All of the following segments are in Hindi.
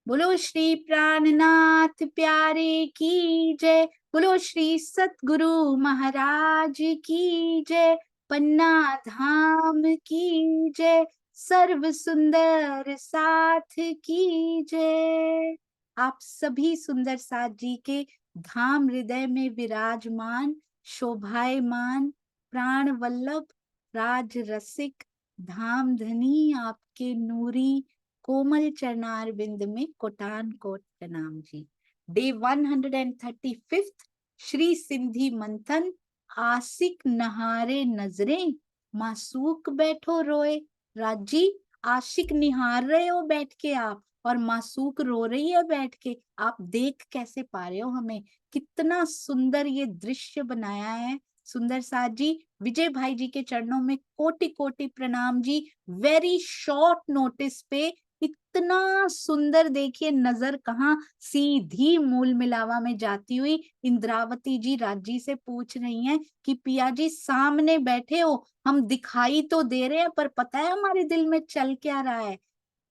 बोलो श्री प्राणनाथ प्यारे की जय। बोलो श्री सतगुरु महाराज की जय। पन्ना धाम की जय। सर्व सुंदर साथ की जय। आप सभी सुंदर साथ जी के धाम हृदय में विराजमान, शोभायमान, प्राण वल्लभ, राज रसिक, धाम धनी आपके नूरी कोमल चरणार बिंद में कोटान कोट प्रणाम जी। डे 135 श्री सिंधी मंथन। आशिक नहारे नजरें, मासूक बैठो रोए। राजी, आशिक निहार रहे हो बैठ के आप, और मासूक रो रही है बैठ के। आप देख कैसे पा रहे हो हमें? कितना सुंदर ये दृश्य बनाया है सुंदर साथ जी। विजय भाई जी के चरणों में कोटि कोटि प्रणाम जी। वेरी शॉर्ट नोटिस पे इतना सुंदर, देखिए नजर कहाँ सीधी मूल मिलावा में जाती हुई इंद्रावती जी राजी से पूछ रही हैं कि पिया जी सामने बैठे हो, हम दिखाई तो दे रहे हैं पर पता है हमारे दिल में चल क्या रहा है?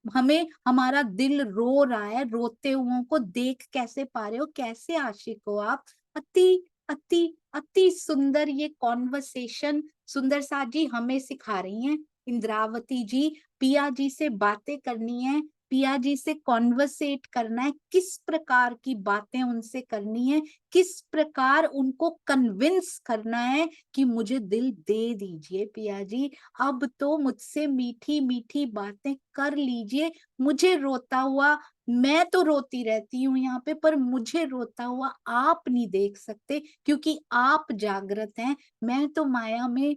हमें, हमारा दिल रो रहा है, रोते हुओं को देख कैसे पा रहे हो? कैसे आशिक हो आप? अति अति अति सुंदर ये कॉन्वर्सेशन सुंदर साथ जी हमें सिखा रही हैं। इंद्रावती जी, पिया जी से बातें करनी है, पिया जी से कॉन्वर्सेट करना है, किस प्रकार की बातें उनसे करनी है, किस प्रकार उनको कन्विंस करना है कि मुझे दिल दे दीजिए पिया जी, अब तो मुझसे मीठी मीठी बातें कर लीजिए। मुझे रोता हुआ, मैं तो रोती रहती हूँ यहाँ पे, पर मुझे रोता हुआ आप नहीं देख सकते क्योंकि आप जागृत हैं। मैं तो माया में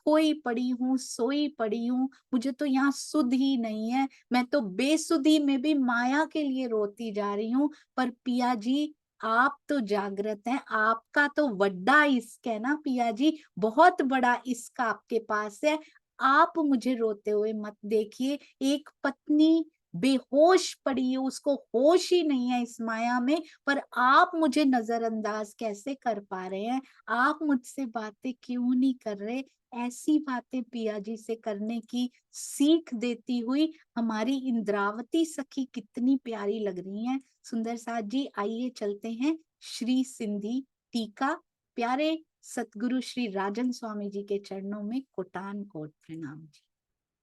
खोई पड़ी हूँ, सोई पड़ी हूँ, मुझे तो यहाँ सुध ही नहीं है। मैं तो बेसुधी में भी माया के लिए रोती जा रही हूँ। पर पिया जी, आप तो जागृत हैं, आपका तो बड़ा इश्क है ना पिया जी, बहुत बड़ा इश्क आपके पास है। आप मुझे रोते हुए मत देखिए। एक पत्नी बेहोश पड़ी है, उसको होश ही नहीं है इस माया में, पर आप मुझे नजरअंदाज कैसे कर पा रहे हैं? आप मुझसे बातें क्यों नहीं कर रहे? ऐसी बातें पिया जी से करने की सीख देती हुई हमारी इंद्रावती सखी कितनी प्यारी लग रही हैं। सुंदर साथ जी, आइए चलते हैं श्री सिंधी टीका। प्यारे सतगुरु श्री राजन स्वामी जी के चरणों में कोटान कोट प्रणाम जी।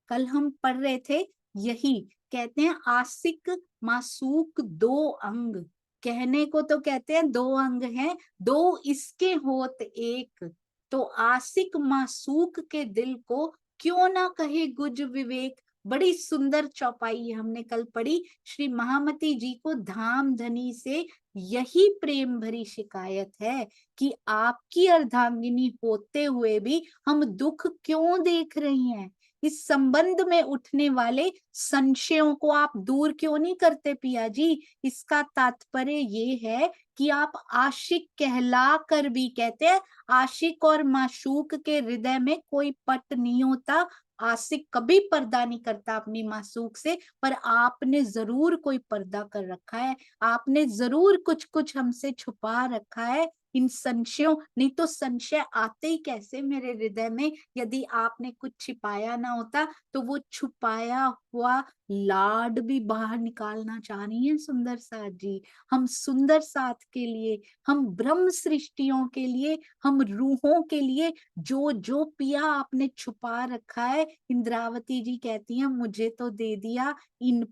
कल हम पढ़ रहे थे यही, कहते हैं आशिक मासूक दो अंग। कहने को तो कहते हैं दो अंग हैं, दो इसके होत एक। तो आशिक मासूक के दिल को क्यों ना कहे गुज विवेक। बड़ी सुंदर चौपाई हमने कल पढ़ी। श्री महामती जी को धाम धनी से यही प्रेम भरी शिकायत है कि आपकी अर्धांगिनी होते हुए भी हम दुख क्यों देख रही हैं? इस संबंध में उठने वाले संशयों को आप दूर क्यों नहीं करते पिया जी? इसका तात्पर्य ये है कि आप आशिक कहला कर भी, कहते हैं आशिक और माशूक के हृदय में कोई पट नहीं होता। आशिक कभी पर्दा नहीं करता अपनी मासूक से, पर आपने जरूर कोई पर्दा कर रखा है। आपने जरूर कुछ कुछ हमसे छुपा रखा है। इन संशयों, नहीं तो संशय आते ही कैसे मेरे हृदय में, यदि आपने कुछ छिपाया ना होता। तो वो छुपाया हुआ लाड भी बाहर निकालना चाह रही हैं सुंदर साथ जी। हम सुंदर साथ के लिए, हम ब्रह्म सृष्टियों के लिए, हम रूहों के लिए जो जो पिया आपने छुपा रखा है, इंद्रावती जी कहती हैं मुझे तो दे दिया, इन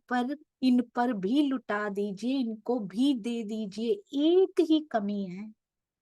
पर भी लुटा दीजिए, इनको भी दे दीजिए। एक ही कमी है,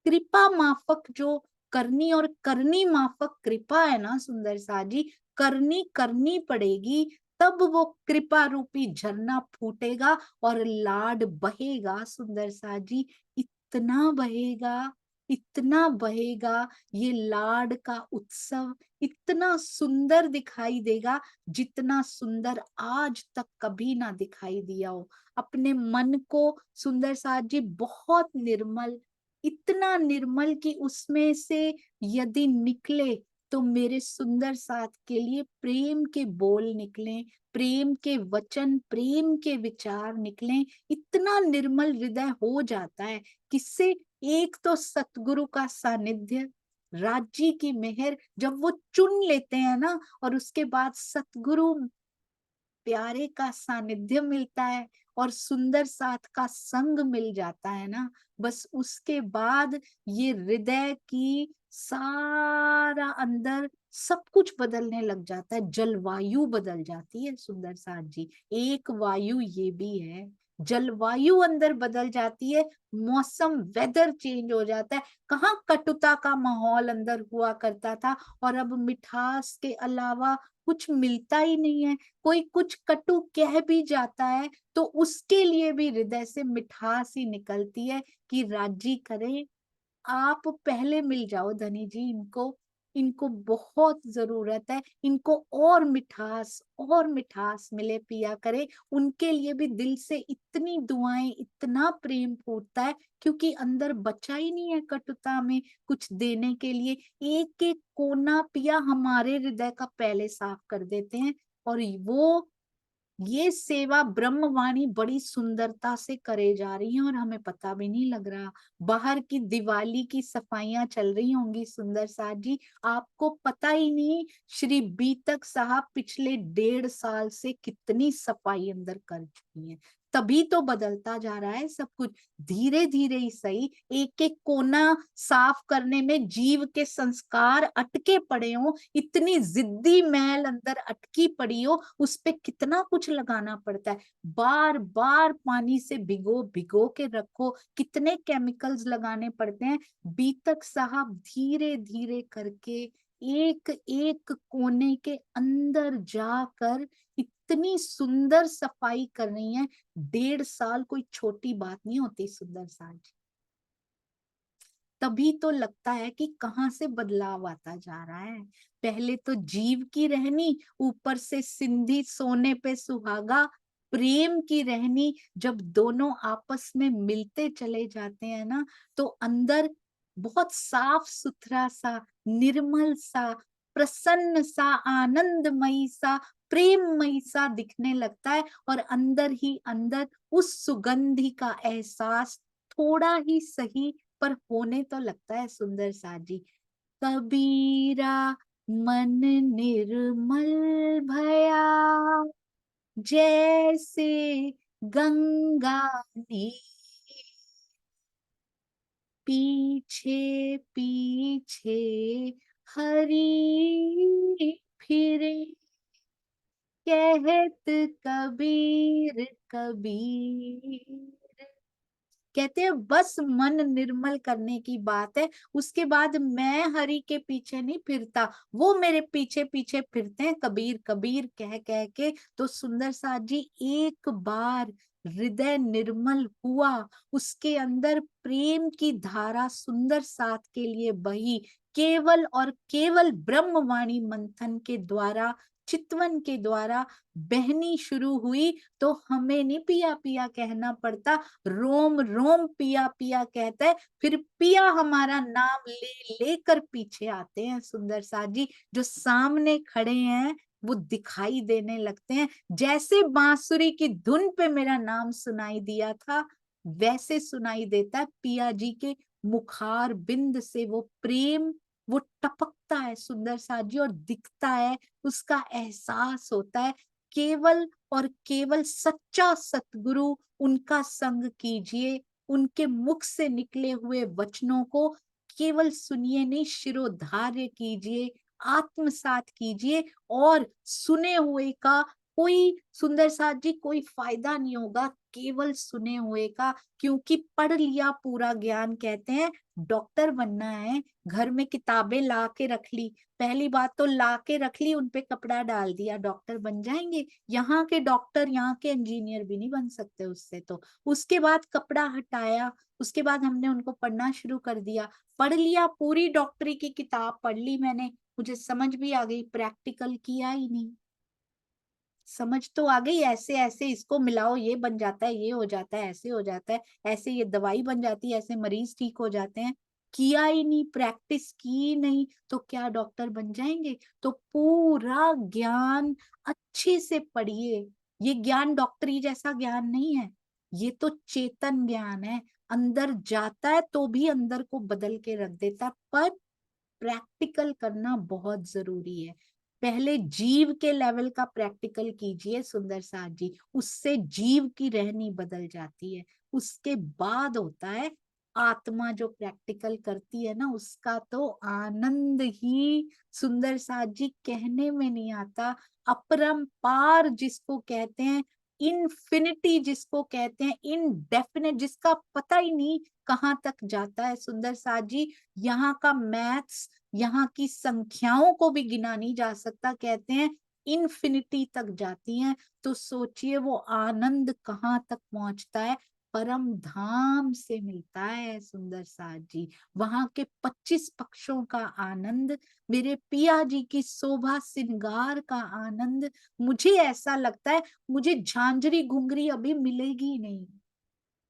कृपा माफक जो करनी, और करनी माफक कृपा है ना सुंदर साथ जी, करनी करनी पड़ेगी, तब वो कृपा रूपी झरना फूटेगा और लाड बहेगा सुंदर साथ जी। इतना बहेगा, इतना बहेगा, ये लाड का उत्सव इतना सुंदर दिखाई देगा जितना सुंदर आज तक कभी ना दिखाई दिया हो। अपने मन को सुंदर साथ जी बहुत निर्मल, इतना निर्मल कि उसमें से यदि निकले तो मेरे सुंदर साथ के लिए प्रेम के बोल निकले, प्रेम के वचन, प्रेम के विचार निकले। इतना निर्मल हृदय हो जाता है। किससे? एक तो सतगुरु का सानिध्य, राज्य की मेहर, जब वो चुन लेते हैं ना, और उसके बाद सतगुरु प्यारे का सानिध्य मिलता है और सुंदर साथ का संग मिल जाता है ना, बस उसके बाद ये हृदय की सारा अंदर सब कुछ बदलने लग जाता है। जलवायु बदल जाती है सुंदर साथ जी, एक वायु ये भी है। जलवायु अंदर बदल जाती है, मौसम वेदर चेंज हो जाता है। कहाँ कटुता का माहौल अंदर हुआ करता था और अब मिठास के अलावा कुछ मिलता ही नहीं है। कोई कुछ कटु कह भी जाता है तो उसके लिए भी हृदय से मिठास ही निकलती है कि राजी करे आप पहले मिल जाओ धनी जी इनको, इनको बहुत जरूरत है, इनको और मिठास मिले पिया करे। उनके लिए भी दिल से इतनी दुआएं, इतना प्रेम फूटता है क्योंकि अंदर बचा ही नहीं है कटुता में कुछ देने के लिए। एक एक कोना पिया हमारे हृदय का पहले साफ कर देते हैं और वो ये सेवा ब्रह्मवाणी बड़ी सुंदरता से करे जा रही है और हमें पता भी नहीं लग रहा। बाहर की दिवाली की सफाइयां चल रही होंगी सुंदर साथ जी, आपको पता ही नहीं श्री बीतक साहब पिछले 1.5 साल से कितनी सफाई अंदर कर चुकी हैं। तभी तो बदलता जा रहा है सब कुछ, धीरे धीरे ही सही। एक एक कोना साफ करने में जीव के संस्कार अटके पड़े हो, इतनी जिद्दी मैल अंदर अटकी पड़ी हो, उस पे कितना कुछ लगाना पड़ता है। बार बार पानी से भिगो भिगो के रखो, कितने केमिकल्स लगाने पड़ते हैं। बीतक साहब धीरे धीरे करके एक एक कोने के अंदर जाकर इतनी सुंदर सफाई कर रही है। 1.5 साल कोई छोटी बात नहीं होती सुंदर साज। तभी तो लगता है कि कहाँ से बदलाव आता जा रहा है। पहले तो जीव की रहनी, ऊपर से सिंधी सोने पे सुहागा, प्रेम की रहनी। जब दोनों आपस में मिलते चले जाते हैं ना तो अंदर बहुत साफ सुथरा सा, निर्मल सा, प्रसन्न सा, आनंदमयी सा, प्रेममयी सा दिखने लगता है और अंदर ही अंदर उस सुगंधि का एहसास थोड़ा ही सही पर होने तो लगता है सुंदर सा जी। कबीरा मन निर्मल भया, जैसे गंगा नीर, पीछे पीछे हरि फिरे, कहत कबीर कबीर। कहते हैं बस मन निर्मल करने की बात है, उसके बाद मैं हरि के पीछे नहीं फिरता, वो मेरे पीछे पीछे फिरते हैं कबीर कबीर कह कह के। तो सुंदर साथ जी एक बार हृदय निर्मल हुआ, उसके अंदर प्रेम की धारा सुंदर साथ के लिए बही, केवल और केवल ब्रह्मवाणी मंथन के द्वारा, चितवन के द्वारा बहनी शुरू हुई। तो हमें नहीं पिया पिया कहना पड़ता, रोम रोम पिया पिया कहता है। फिर पिया हमारा नाम ले लेकर पीछे आते हैं सुंदर साथ जी। जो सामने खड़े हैं वो दिखाई देने लगते हैं। जैसे बांसुरी की धुन पे मेरा नाम सुनाई दिया था वैसे सुनाई देता है पिया जी के मुखार बिंद से वो प्रेम, वो टपकता है सुंदर साथ जी और दिखता है, उसका एहसास होता है। केवल और केवल सच्चा सतगुरु, उनका संग कीजिए, उनके मुख से निकले हुए वचनों को केवल सुनिए नहीं, शिरोधार्य कीजिए, आत्मसात कीजिए। और सुने हुए का कोई सुंदर साथ जी कोई फायदा नहीं होगा केवल सुने हुए का, क्योंकि पढ़ लिया पूरा ज्ञान कहते हैं। डॉक्टर बनना है, घर में किताबें ला के रख ली, पहली बात तो ला के रख ली, उनपे कपड़ा डाल दिया, डॉक्टर बन जाएंगे। यहाँ के डॉक्टर, यहाँ के इंजीनियर भी नहीं बन सकते उससे। तो उसके बाद कपड़ा हटाया, उसके बाद हमने उनको पढ़ना शुरू कर दिया। पढ़ लिया, पूरी डॉक्टरी की किताब पढ़ ली मैंने, मुझे समझ भी आ गई, प्रैक्टिकल किया ही नहीं। समझ तो आ गई ऐसे ऐसे इसको मिलाओ ये बन जाता है, ये हो जाता है, ऐसे हो जाता है, ऐसे ये दवाई बन जाती है, ऐसे मरीज ठीक हो जाते हैं। किया ही नहीं, प्रैक्टिस की नहीं, तो क्या डॉक्टर बन जाएंगे? तो पूरा ज्ञान अच्छे से पढ़िए। ये ज्ञान डॉक्टरी जैसा ज्ञान नहीं है, ये तो चेतन ज्ञान है। अंदर जाता है तो भी अंदर को बदल के रख देता, पर प्रैक्टिकल करना बहुत जरूरी है। पहले जीव के लेवल का प्रैक्टिकल कीजिए सुंदर साथ जी, उससे जीव की रहनी बदल जाती है। उसके बाद होता है आत्मा जो प्रैक्टिकल करती है ना, उसका तो आनंद ही सुंदर साथ जी कहने में नहीं आता। अपरंपार जिसको कहते हैं, इन्फिनिटी जिसको कहते हैं, इनडेफिनेट जिसका पता ही नहीं कहाँ तक जाता है सुंदर साथ जी। यहाँ का मैथ्स, यहाँ की संख्याओं को भी गिना नहीं जा सकता, कहते हैं इन्फिनिटी तक जाती हैं। तो सोचिए वो आनंद कहाँ तक पहुंचता है, परम धाम से मिलता है सुंदर साथ जी। वहां के 25 पक्षों का आनंद, मेरे पिया जी की शोभा श्रृंगार का आनंद, मुझे ऐसा लगता है मुझे झांझरी घुंघरी अभी मिलेगी नहीं।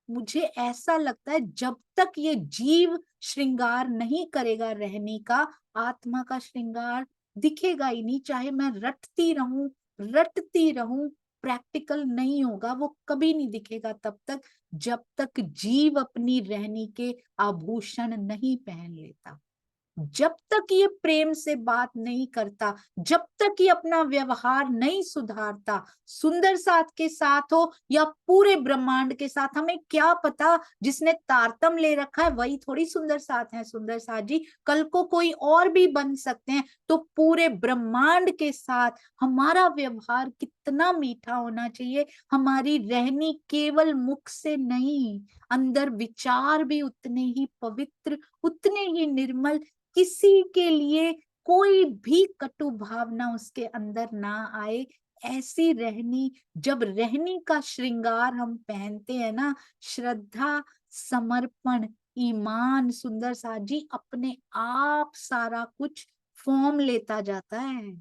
मुझे ऐसा लगता है जब तक ये जीव श्रृंगार नहीं करेगा रहने का, आत्मा का श्रृंगार दिखेगा ही नहीं। चाहे मैं रटती रहूं, प्रैक्टिकल नहीं होगा, वो कभी नहीं दिखेगा तब तक जब तक जीव अपनी रहनी के आभूषण नहीं पहन लेता। जब तक ये प्रेम से बात नहीं करता, जब तक ये अपना व्यवहार नहीं सुधारता, सुंदर साथ के साथ हो या पूरे ब्रह्मांड के साथ, हमें क्या पता जिसने तारतम ले रखा है वही थोड़ी सुंदर साथ है सुंदर साथ जी। कल को कोई और भी बन सकते हैं। तो पूरे ब्रह्मांड के साथ हमारा व्यवहार कितना मीठा होना चाहिए, हमारी रहनी केवल मुख से नहीं, अंदर विचार भी उतने ही पवित्र, उतने ही निर्मल, किसी के लिए कोई भी कटु भावना उसके अंदर ना आए। ऐसी रहनी, जब रहनी का श्रृंगार हम पहनते हैं ना, श्रद्धा, समर्पण, ईमान, सुंदर साथ जी, अपने आप सारा कुछ फॉर्म लेता जाता है,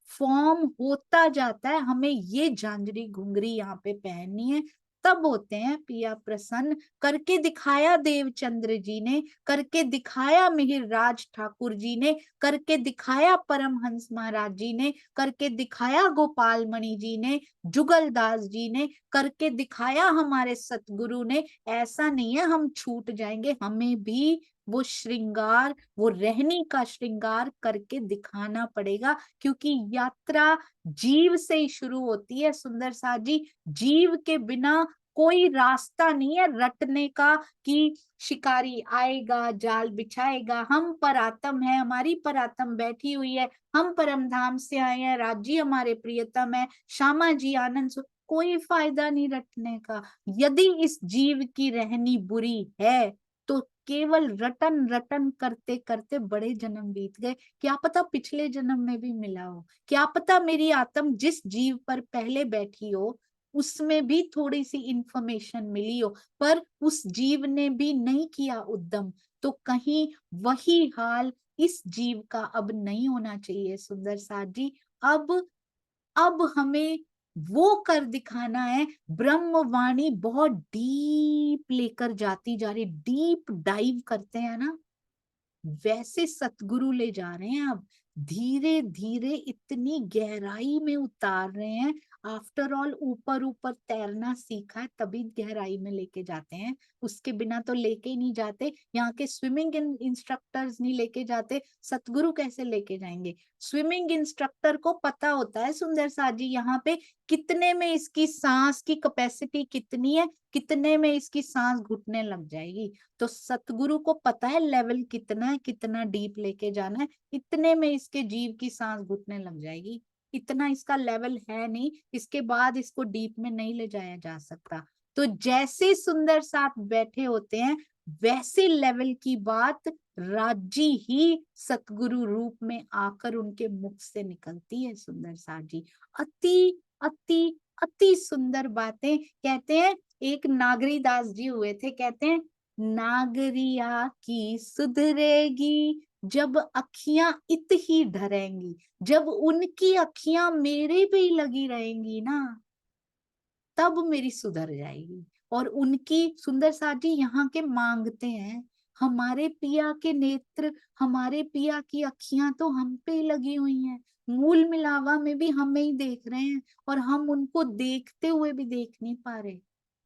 फॉर्म होता जाता है। हमें ये झांझरी घुंघरी यहाँ पे पहननी है, तब होते हैं पिया प्रसन्न। करके दिखाया देवचंद्र जी ने, करके दिखाया मिहिर राज ठाकुर जी ने, करके दिखाया परमहंस महाराज जी ने, करके दिखाया गोपाल मणि जी ने, जुगलदास जी ने, करके दिखाया हमारे सतगुरु ने। ऐसा नहीं है हम छूट जाएंगे, हमें भी वो श्रृंगार, वो रहनी का श्रृंगार करके दिखाना पड़ेगा। क्योंकि यात्रा जीव से ही शुरू होती है सुंदर साथ जी। जीव के बिना कोई रास्ता नहीं है रटने का कि शिकारी आएगा जाल बिछाएगा, हम परातम है, हमारी परातम बैठी हुई है, हम परम धाम से आए हैं, राज्य हमारे प्रियतम है, श्यामा जी आनंद कोई फायदा नहीं रटने का। यदि इस जीव की रहनी बुरी है तो केवल रटन रटन करते करते बड़े जन्म बीत गए। क्या पता पिछले जन्म में भी मिला हो, क्या पता मेरी आत्म जिस जीव पर पहले बैठी हो उसमें भी थोड़ी सी इंफॉर्मेशन मिली हो, पर उस जीव ने भी नहीं किया उद्यम। तो कहीं वही हाल इस जीव का अब नहीं होना चाहिए सुंदर साथ जी। अब हमें वो कर दिखाना है। ब्रह्मवाणी बहुत डीप लेकर जाती जा रही, डीप डाइव करते हैं ना, वैसे सतगुरु ले जा रहे हैं। अब धीरे धीरे इतनी गहराई में उतार रहे हैं। आफ्टर ऑल ऊपर ऊपर तैरना सीखा है तभी गहराई में लेके जाते हैं, उसके बिना तो लेके ही नहीं जाते। यहाँ के स्विमिंग इंस्ट्रक्टर्स नहीं लेके जाते, सतगुरु कैसे लेके जाएंगे। स्विमिंग इंस्ट्रक्टर को पता होता है सुंदर साथ जी यहाँ पे कितने में इसकी सांस की कैपेसिटी कितनी है, कितने में इसकी सांस घुटने लग जाएगी। तो सतगुरु को पता है लेवल कितना है, कितना डीप लेके जाना है, इतने में इसके जीव की सांस घुटने लग जाएगी। इतना इसका लेवल है नहीं, इसके बाद इसको डीप में नहीं ले जाया जा सकता। तो जैसे सुंदर साथ बैठे होते हैं वैसे लेवल की बात राजी ही सतगुरु रूप में आकर उनके मुख से निकलती है सुंदर साथ जी। अति अति अति सुंदर बातें कहते हैं। एक नागरी दास जी हुए थे, कहते हैं नागरिया की सुधरेगी जब अखियां इत ही ढरेंगी, जब उनकी अखियां मेरे पे ही लगी रहेंगी ना तब मेरी सुधर जाएगी। और उनकी सुंदर साथ जी यहाँ के मांगते हैं, हमारे पिया के नेत्र, हमारे पिया की अखियां तो हम पे ही लगी हुई हैं, मूल मिलावा में भी हमें ही देख रहे हैं और हम उनको देखते हुए भी देख नहीं पा रहे।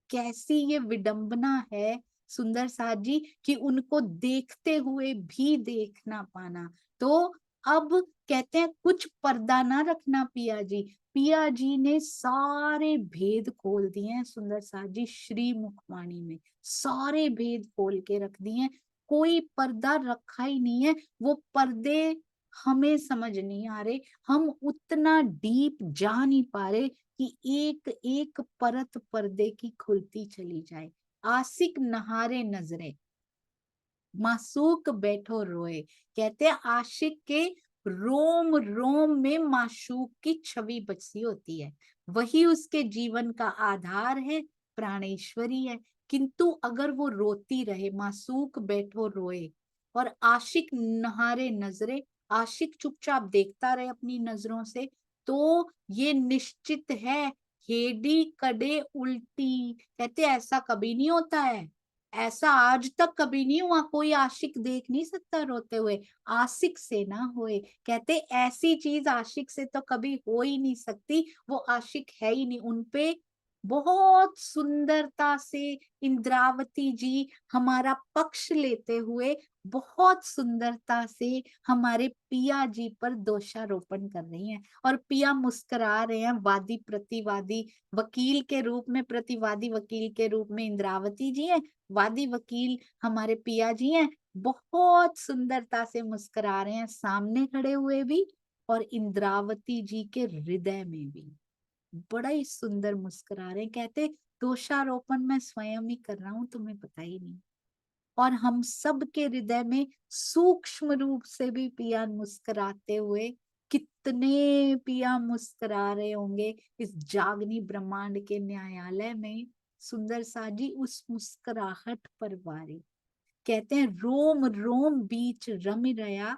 कैसी ये विडंबना है सुंदर साथ जी कि उनको देखते हुए भी देख ना पाना। तो अब कहते हैं कुछ पर्दा ना रखना पिया जी। पिया जी ने सारे भेद खोल दिए हैं सुंदर साथ जी, श्री मुखवाणी में सारे भेद खोल के रख दिए हैं, कोई पर्दा रखा ही नहीं है। वो पर्दे हमें समझ नहीं आ रहे, हम उतना डीप जा नहीं पा रहे कि एक एक परत पर्दे की खुलती चली जाए। आशिक नहारे नजरे, मासूक बैठो रोए। कहते हैं आशिक के रोम रोम में माशूक की छवि बसी होती है, वही उसके जीवन का आधार है, प्राणेश्वरी है। किंतु अगर वो रोती रहे, मासूक बैठो रोए, और आशिक नहारे नजरे, आशिक चुपचाप देखता रहे अपनी नजरों से, तो ये निश्चित है हेडी कड़े उल्टी। कहते ऐसा कभी नहीं होता है, ऐसा आज तक कभी नहीं हुआ, कोई आशिक देख नहीं सकता रोते हुए, आशिक से ना होए। कहते ऐसी चीज आशिक से तो कभी हो ही नहीं सकती, वो आशिक है ही नहीं। उनपे बहुत सुंदरता से इंद्रावती जी हमारा पक्ष लेते हुए बहुत सुंदरता से हमारे पिया जी पर दोषारोपण कर रही हैं, और पिया मुस्कुरा रहे हैं। वादी प्रतिवादी वकील के रूप में, प्रतिवादी वकील के रूप में इंद्रावती जी हैं, वादी वकील हमारे पिया जी हैं, बहुत सुंदरता से मुस्कुरा रहे हैं, सामने खड़े हुए भी और इंद्रावती जी के हृदय में भी बड़ा ही सुंदर मुस्कुरा रहे हैं। कहते दोषारोपण मैं स्वयं ही कर रहा हूं, तुम्हें पता ही नहीं। और हम सब के हृदय में सूक्ष्म रूप से भी पिया मुस्कुराते हुए, कितने पिया मुस्कुरा रहे होंगे इस जागनी ब्रह्मांड के न्यायालय में। सुंदर साजी उस मुस्कुराहट पर वारी। कहते हैं रोम रोम बीच रम रया,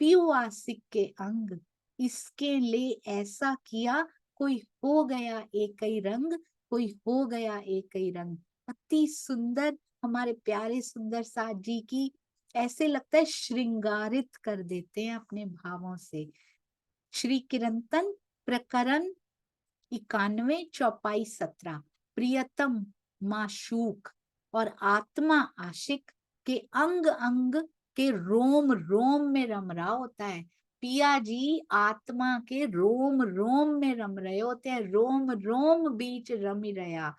पियो आशिक के अंग, इसके लिए ऐसा किया, कोई हो गया एक ही रंग, कोई हो गया एक ही रंग। अति सुंदर हमारे प्यारे सुंदर साथ जी की, ऐसे लगता है श्रृंगारित कर देते हैं अपने भावों से। श्री कीर्तन प्रकरण 91 चौपाई 17, प्रियतम माशूक और आत्मा आशिक के अंग अंग के रोम रोम में रम रहा होता है। पिया जी आत्मा के रोम रोम में रम रहे होते हैं, रोम रोम बीच रमी रहा।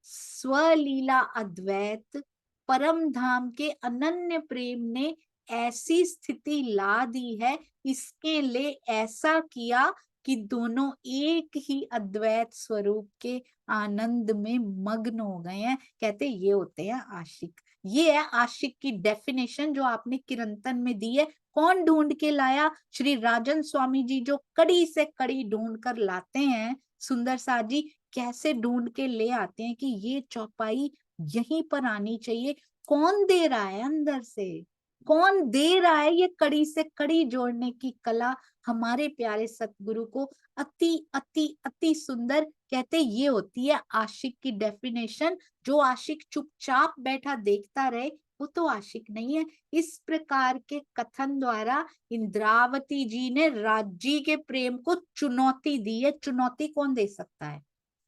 स्वलीला अद्वैत परम धाम के अनन्य प्रेम ने ऐसी स्थिति ला दी है, इसके लिए ऐसा किया कि दोनों एक ही अद्वैत स्वरूप के आनंद में मग्न हो गए हैं। कहते ये होते हैं आशिक। ये है आशिक की डेफिनेशन जो आपने कीर्तन में दी है। कौन ढूंढ के लाया? श्री राजन स्वामी जी, जो कड़ी से कड़ी ढूंढ कर लाते हैं। सुंदर साथ जी कैसे ढूंढ के ले आते हैं कि ये चौपाई यहीं पर आनी चाहिए। कौन दे रहा है अंदर से, कौन दे रहा है ये कड़ी से कड़ी जोड़ने की कला हमारे प्यारे सतगुरु को? अति अति अति सुंदर। कहते ये होती है आशिक की डेफिनेशन। जो आशिक चुपचाप बैठा देखता रहे वो तो आशिक नहीं है। इस प्रकार के कथन द्वारा इंद्रावती जी ने राज्य के प्रेम को चुनौती दी है। चुनौती कौन दे सकता है?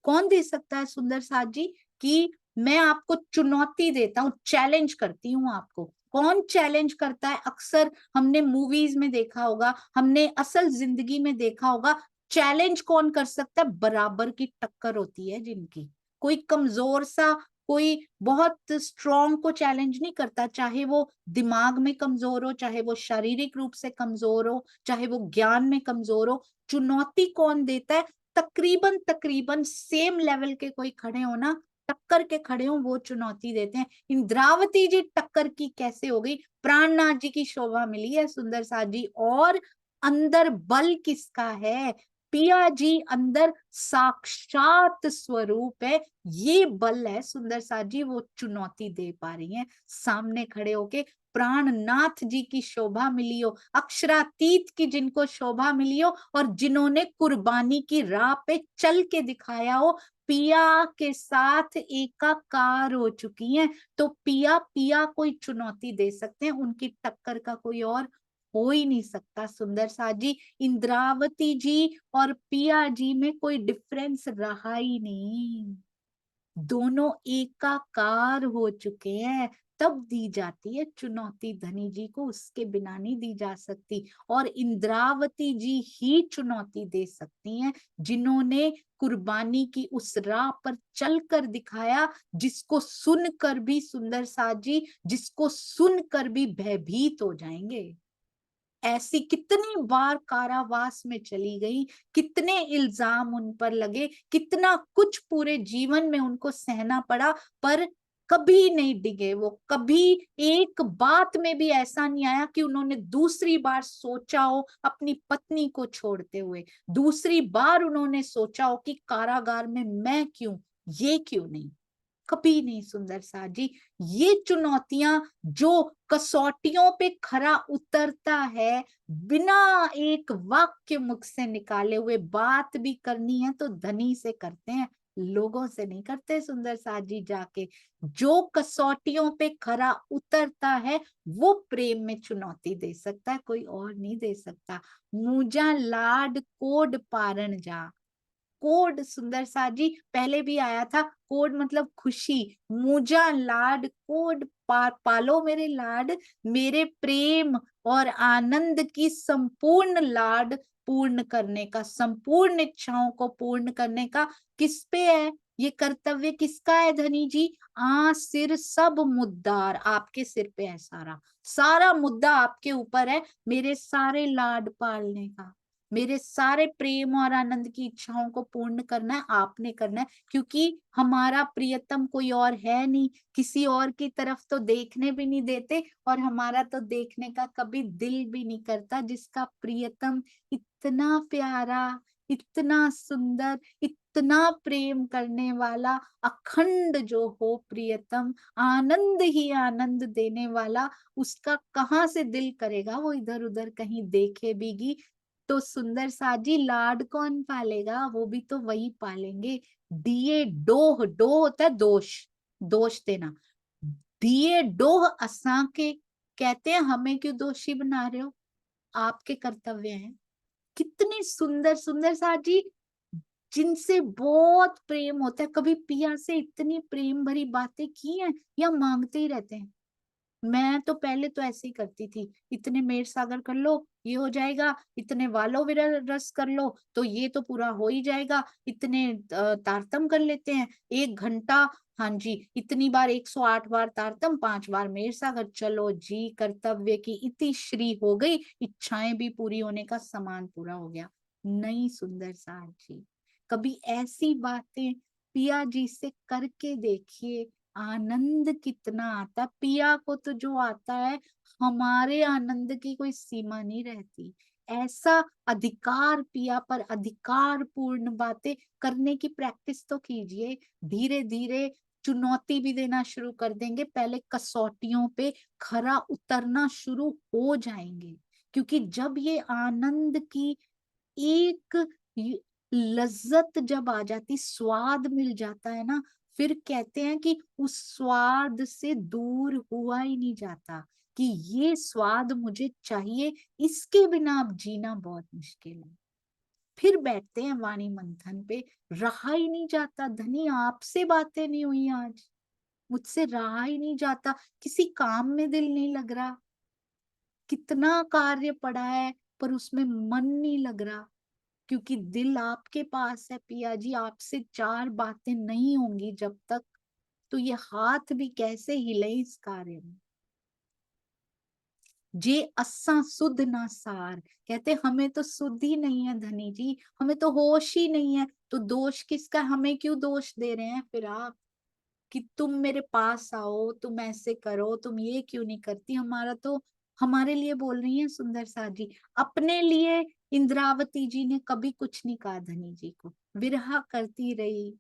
कौन दे सकता है सुंदर साथ जी? कि मैं आपको चुनौती देता हूँ, चैलेंज करती हूँ आपको। कौन चैलेंज करता है? अक्सर हमने मूवीज में देखा होगा, हमने असल जिंदगी में देखा होगा। चैलेंज कौन कर सकता है? बराबर की टक्कर होती है जिनकी। कोई कमजोर सा, कोई बहुत स्ट्रॉन्ग को चैलेंज नहीं करता, चाहे वो दिमाग में कमजोर हो, चाहे वो शारीरिक रूप से कमजोर हो, चाहे वो ज्ञान में कमजोर हो। चुनौती कौन देता है? तकरीबन तकरीबन सेम लेवल के कोई खड़े हो ना, टक्कर के खड़े हो, वो चुनौती देते हैं। इंद्रावती जी टक्कर की कैसे हो गई? प्राणनाथ जी की शोभा मिली है सुंदर साथ जी। और अंदर बल किसका है? पिया जी अंदर साक्षात स्वरूप है, ये बल है सुंदर साथ जी। वो चुनौती दे पा रही हैं सामने खड़े होके। प्राणनाथ जी की शोभा मिली हो, अक्षरातीत की जिनको शोभा मिली हो, और जिन्होंने कुर्बानी की राह पे चल के दिखाया हो, पिया के साथ एकाकार हो चुकी हैं। तो पिया पिया कोई चुनौती दे सकते हैं, उनकी टक्कर का कोई और हो ही नहीं सकता। सुंदर साथ जी इंद्रावती जी और पिया जी में कोई डिफरेंस रहा ही नहीं, दोनों एकाकार हो चुके हैं। तब दी जाती है चुनौती धनी जी को, उसके बिना नहीं दी जा सकती। और इंद्रावती जी ही चुनौती दे सकती हैं, जिन्होंने कुर्बानी की उस राह पर चलकर दिखाया, जिसको सुनकर भी सुंदर साथ जी, जिसको सुनकर भी भयभीत हो जाएंगे। ऐसी कितनी बार कारावास में चली गई, कितने इल्जाम उन पर लगे, कितना कुछ पूरे जीवन में उनको सहना पड़ा, पर कभी नहीं डिगे वो। कभी एक बात में भी ऐसा नहीं आया कि उन्होंने दूसरी बार सोचा हो अपनी पत्नी को छोड़ते हुए, दूसरी बार उन्होंने सोचा हो कि कारागार में मैं क्यों, ये क्यों नहीं। कभी नहीं सुंदर साथ जी। ये चुनौतियां जो कसौटियों पे खरा उतरता है, बिना एक वाक्य मुख से निकाले हुए, बात भी करनी है तो धनी से करते हैं, लोगों से नहीं करते सुंदर साथ जी। जाके जो कसौटियों पे खरा उतरता है वो प्रेम में चुनौती दे सकता है, कोई और नहीं दे सकता। मुझा लाड कोड पारण जा। कोड सुंदर सा जी पहले भी आया था, कोड मतलब खुशी। मुझा लाड कोड पालो मेरे लाड, मेरे प्रेम और आनंद की संपूर्ण लाड पूर्ण करने का, संपूर्ण इच्छाओं को पूर्ण करने का किस पे है, ये कर्तव्य किसका है धनी जी? सिर सब मुद्दार आपके सिर पे है, सारा सारा मुद्दा आपके ऊपर है, मेरे सारे लाड पालने का, मेरे सारे प्रेम और आनंद की इच्छाओं को पूर्ण करना है, आपने करना है। क्योंकि हमारा प्रियतम कोई और है नहीं, किसी और की तरफ तो देखने भी नहीं देते, और हमारा तो देखने का कभी दिल भी नहीं करता, जिसका प्रियतम इतना प्यारा, इतना सुंदर, इतना प्रेम करने वाला, अखंड जो हो प्रियतम, आनंद ही आनंद देने वाला, उसका कहाँ से दिल करेगा वो इधर उधर कहीं देखे बीगी। तो सुंदर साजी लाड कौन पालेगा? वो भी तो वही पालेंगे। दिए डोह, डोह होता है दोष, दोष देना। दिए डोह असा के, कहते हैं हमें क्यों दोषी बना रहे हो, आपके कर्तव्य हैं। कितनी सुंदर सुंदर साजी, जिनसे बहुत प्रेम होता है, कभी पिया से इतनी प्रेम भरी बातें की हैं या मांगते ही रहते हैं? मैं तो पहले तो ऐसे ही करती थी, इतने मेर सागर कर लो ये हो जाएगा, इतने वालो विरह रस कर लो तो ये तो पूरा हो ही जाएगा, इतने तारतम कर लेते हैं 1 घंटा, हाँ जी इतनी बार 108 बार तारतम, 5 बार मेर सागर, चलो जी कर्तव्य की इति श्री हो गई, इच्छाएं भी पूरी होने का सामान पूरा हो गया। नहीं सुंदर साथ जी, कभी ऐसी बातें पिया जी से करके देखिए, आनंद कितना आता। पिया को तो जो आता है, हमारे आनंद की कोई सीमा नहीं रहती। ऐसा अधिकार, पिया पर अधिकार पूर्ण बातें करने की प्रैक्टिस तो कीजिए। धीरे धीरे चुनौती भी देना शुरू कर देंगे, पहले कसौटियों पे खरा उतरना शुरू हो जाएंगे। क्योंकि जब ये आनंद की एक लज्जत जब आ जाती, स्वाद मिल जाता है ना, फिर कहते हैं कि उस स्वाद से दूर हुआ ही नहीं जाता, कि ये स्वाद मुझे चाहिए, इसके बिना अब जीना बहुत मुश्किल है। फिर बैठते हैं वाणी मंथन पे, रहा ही नहीं जाता धनी, आपसे बातें नहीं हुई आज, मुझसे रहा ही नहीं जाता, किसी काम में दिल नहीं लग रहा, कितना कार्य पड़ा है पर उसमें मन नहीं लग रहा, क्योंकि दिल आपके पास है पिया जी, आपसे 4 बातें नहीं होंगी जब तक, तो ये हाथ भी कैसे हिले इस कार्य में। जे अस्सा सुध ना सार, कहते हमें तो सुध ही नहीं है धनी जी, हमें तो होश ही नहीं है, तो दोष किसका, हमें क्यों दोष दे रहे हैं फिर आप, कि तुम मेरे पास आओ, तुम ऐसे करो, तुम ये क्यों नहीं करती। हमारा तो, हमारे लिए बोल रही है सुंदर सा जी, अपने लिए इंद्रावती जी ने कभी कुछ नहीं कहा धनी जी को, विरहा करती रही,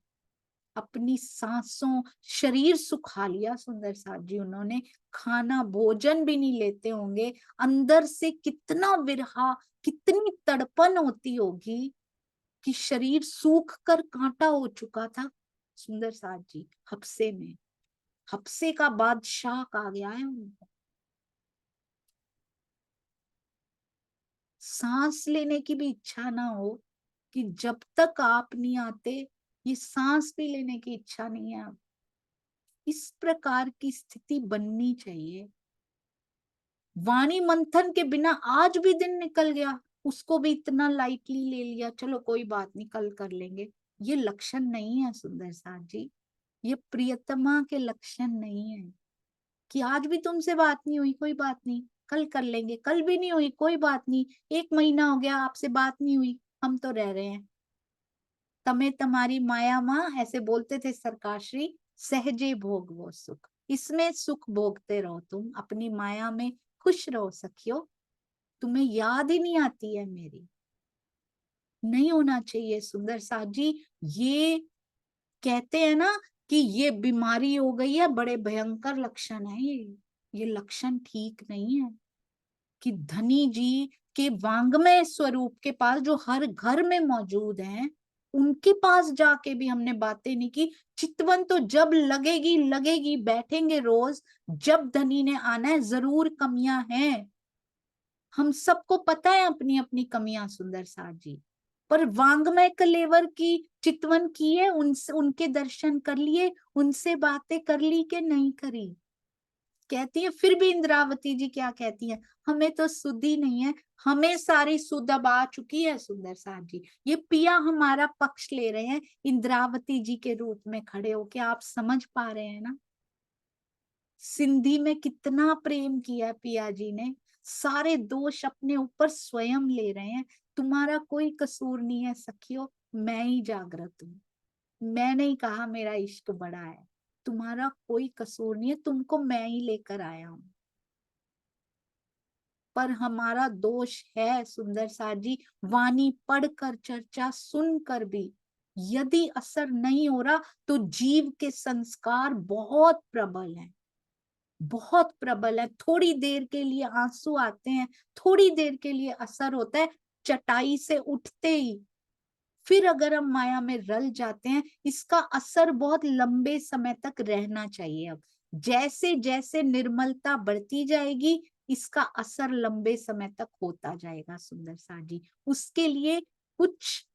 अपनी सांसों, शरीर सुखा लिया सुंदर साथ जी उन्होंने, खाना भोजन भी नहीं लेते होंगे, अंदर से कितना विरहा, कितनी तड़पन होती होगी, कि शरीर सूख कर कांटा हो चुका था सुंदर साथ जी, हफ्से में, हफ्से का बादशाह कहा गया है उनको। सांस लेने की भी इच्छा ना हो, कि जब तक आप नहीं आते ये सांस भी लेने की इच्छा नहीं है अब। इस प्रकार की स्थिति बननी चाहिए। वाणी मंथन के बिना आज भी दिन निकल गया, उसको भी इतना लाइटली ले लिया, चलो कोई बात नहीं कल कर लेंगे। ये लक्षण नहीं है सुंदर साथ जी, ये प्रियतमा के लक्षण नहीं है कि आज भी तुमसे बात नहीं हुई, कोई बात नहीं कल कर लेंगे, कल भी नहीं हुई कोई बात नहीं, 1 महीना हो गया आपसे बात नहीं हुई, हम तो रह रहे हैं। तमें तुम्हारी माया माँ ऐसे बोलते थे सरकार श्री, सहजे भोग वो सुख, इसमें सुख भोगते रहो, तुम अपनी माया में खुश रहो सखियो, तुम्हें याद ही नहीं आती है मेरी। नहीं होना चाहिए सुंदर साथ जी। ये कहते हैं ना कि ये बीमारी हो गई है, बड़े भयंकर लक्षण है ये लक्षण ठीक नहीं है। कि धनी जी के वांग्मय स्वरूप के पास जो हर घर में मौजूद हैं, उनके पास जाके भी हमने बातें नहीं की। चितवन तो जब लगेगी लगेगी, बैठेंगे रोज, जब धनी ने आना है, जरूर कमियां हैं, हम सबको पता है अपनी अपनी कमियां सुंदर साथ जी। पर वांग्मय कलेवर की चितवन की है, उनसे उनके दर्शन कर लिए, उनसे बातें कर ली कि नहीं करी। कहती है फिर भी इंद्रावती जी क्या कहती है, हमें तो सुध ही नहीं है, हमें सारी सुध अब आ चुकी है सुंदर साथ जी। ये पिया हमारा पक्ष ले रहे हैं इंद्रावती जी के रूप में खड़े होके, आप समझ पा रहे हैं ना। सिंधी में कितना प्रेम किया पिया जी ने, सारे दोष अपने ऊपर स्वयं ले रहे हैं। तुम्हारा कोई कसूर नहीं है सखियो, मैं ही जागृत हूँ, मैंने ही कहा मेरा इश्क बड़ा है, तुम्हारा कोई कसूर नहीं है, तुमको मैं ही लेकर आया हूं। पर हमारा दोष है सुंदर साथ जी, वाणी पढ़कर चर्चा सुनकर भी यदि असर नहीं हो रहा, तो जीव के संस्कार बहुत प्रबल है, बहुत प्रबल है। थोड़ी देर के लिए आंसू आते हैं, थोड़ी देर के लिए असर होता है, चटाई से उठते ही फिर अगर हम माया में रल जाते हैं, इसका असर बहुत लंबे समय तक रहना चाहिए। अब जैसे जैसे निर्मलता बढ़ती जाएगी, इसका असर लंबे समय तक होता जाएगा सुंदर साथ जी। उसके लिए कुछ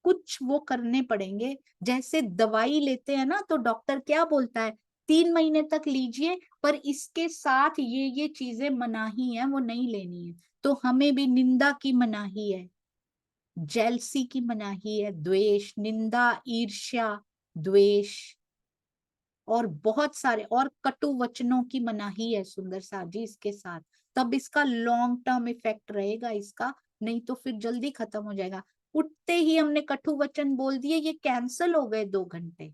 कुछ वो करने पड़ेंगे। जैसे दवाई लेते हैं ना, तो डॉक्टर क्या बोलता है, 3 महीने तक लीजिए, पर इसके साथ ये चीजें मनाही है, वो नहीं लेनी है। तो हमें भी निंदा की मनाही है, जेलसी की मनाही है, द्वेष, निंदा, ईर्ष्या, द्वेष और बहुत सारे और कटु वचनों की मनाही है सुंदर साथ जी इसके साथ। तब इसका लॉन्ग टर्म इफेक्ट रहेगा इसका, नहीं तो फिर जल्दी खत्म हो जाएगा। उठते ही हमने कटु वचन बोल दिए, ये कैंसल हो गए, 2 घंटे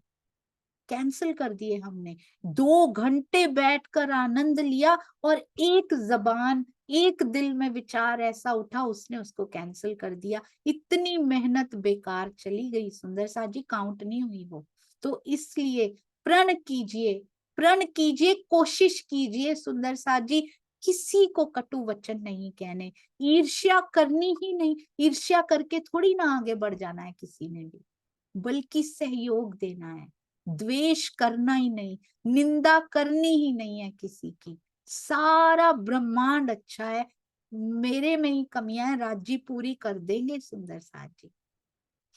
कैंसिल कर दिए हमने। 2 घंटे बैठकर आनंद लिया, और एक जबान, एक दिल में विचार ऐसा उठा, उसने उसको कैंसिल कर दिया। इतनी मेहनत बेकार चली गई सुंदर साथ जी, काउंट नहीं हुई वो। तो इसलिए प्रण कीजिए, प्रण कीजिए, कोशिश कीजिए सुंदर साथ जी, किसी को कटु वचन नहीं कहने, ईर्ष्या करनी ही नहीं। ईर्ष्या करके थोड़ी ना आगे बढ़ जाना है किसी ने भी, बल्कि सहयोग देना है। द्वेष करना ही नहीं, निंदा करनी ही नहीं है किसी की। सारा ब्रह्मांड अच्छा है, मेरे में ही कमियां हैं, राज्य पूरी कर देंगे सुंदर साथ जी।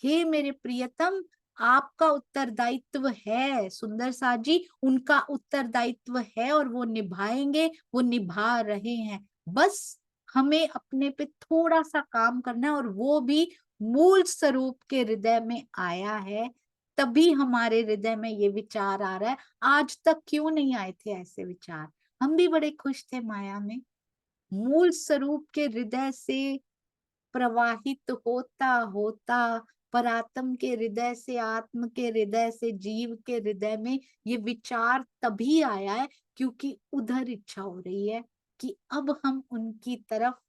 हे मेरे प्रियतम, आपका उत्तरदायित्व है सुंदर साथ जी, उनका उत्तरदायित्व है और वो निभाएंगे, वो निभा रहे हैं। बस हमें अपने पे थोड़ा सा काम करना है, और वो भी मूल स्वरूप के हृदय में आया है, तभी हमारे हृदय में ये विचार आ रहा है। आज तक क्यों नहीं आए थे ऐसे विचार, हम भी बड़े खुश थे माया में। मूल स्वरूप के हृदय से प्रवाहित होता होता परात्म के हृदय से, आत्म के हृदय से, जीव के हृदय में ये विचार तभी आया है क्योंकि उधर इच्छा हो रही है कि अब हम उनकी तरफ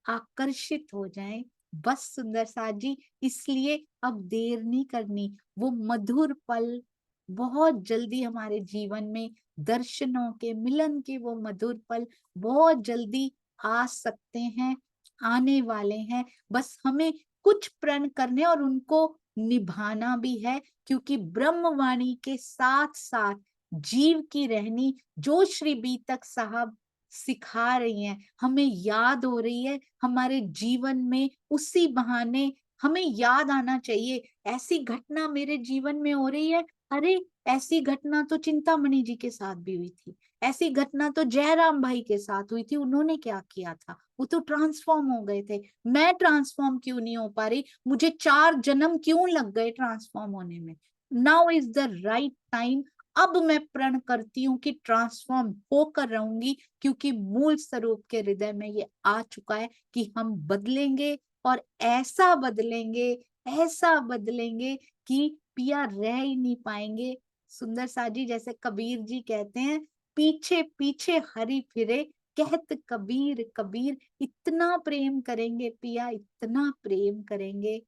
आकर्षित हो जाएं। बस सुंदर साथ जी, इसलिए अब देर नहीं करनी। वो मधुर पल बहुत जल्दी हमारे जीवन में, दर्शनों के मिलन के वो मधुर पल बहुत जल्दी आ सकते हैं, आने वाले हैं। बस हमें कुछ प्रण करने और उनको निभाना भी है, क्योंकि ब्रह्मवाणी के साथ साथ जीव की रहनी, जो श्री बीतक साहब सिखा रही हैं, हमें याद हो रही है, हमारे जीवन में उसी बहाने हमें याद आना चाहिए, ऐसी घटना मेरे जीवन में हो रही है, अरे ऐसी घटना तो चिंतामणि जी के साथ भी हुई थी, ऐसी घटना तो जयराम भाई के साथ हुई थी, उन्होंने क्या किया था, वो तो ट्रांसफॉर्म हो गए थे, मैं ट्रांसफॉर्म क्यों नहीं हो पा रही, मुझे 4 जन्म क्यों लग गए ट्रांसफॉर्म होने में। Now is the right time, अब मैं प्रण करती हूँ कि ट्रांसफॉर्म होकर रहूंगी, क्योंकि मूल स्वरूप के हृदय में ये आ चुका है कि हम बदलेंगे, और ऐसा बदलेंगे, ऐसा बदलेंगे कि पिया रह ही नहीं पाएंगे। सुंदर साजी जैसे कबीर जी कहते हैं, पीछे पीछे हरि फिरे, कहत कबीर कबीर, इतना प्रेम करेंगे पिया, इतना प्रेम करेंगे,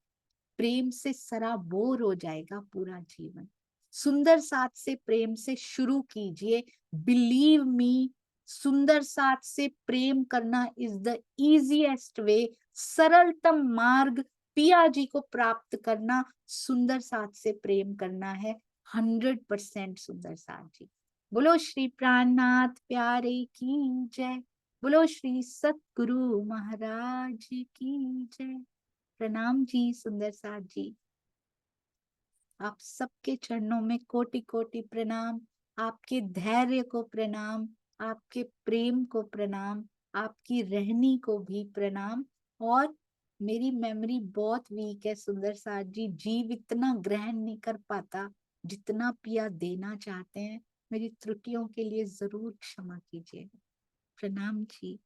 प्रेम से सराबोर हो जाएगा पूरा जीवन। सुंदर साथ से प्रेम से शुरू कीजिए, बिलीव मी, सुंदर साथ से प्रेम करना इज द इजीएस्ट वे, सरलतम मार्ग पिया जी को प्राप्त करना, सुंदर साथ से प्रेम करना है। 100% सुंदर साथ जी। बोलो श्री प्राणनाथ प्यारे की जय, बोलो श्री सतगुरु महाराज की जय। प्रणाम जी सुंदर साथ जी, आप सबके चरणों में कोटि कोटि प्रणाम, आपके धैर्य को प्रणाम, आपके प्रेम को प्रणाम, आपकी रहनी को भी प्रणाम। और मेरी मेमोरी बहुत वीक है सुंदर साथ जी, जीव इतना ग्रहण नहीं कर पाता जितना पिया देना चाहते हैं, मेरी त्रुटियों के लिए जरूर क्षमा कीजिए। प्रणाम जी।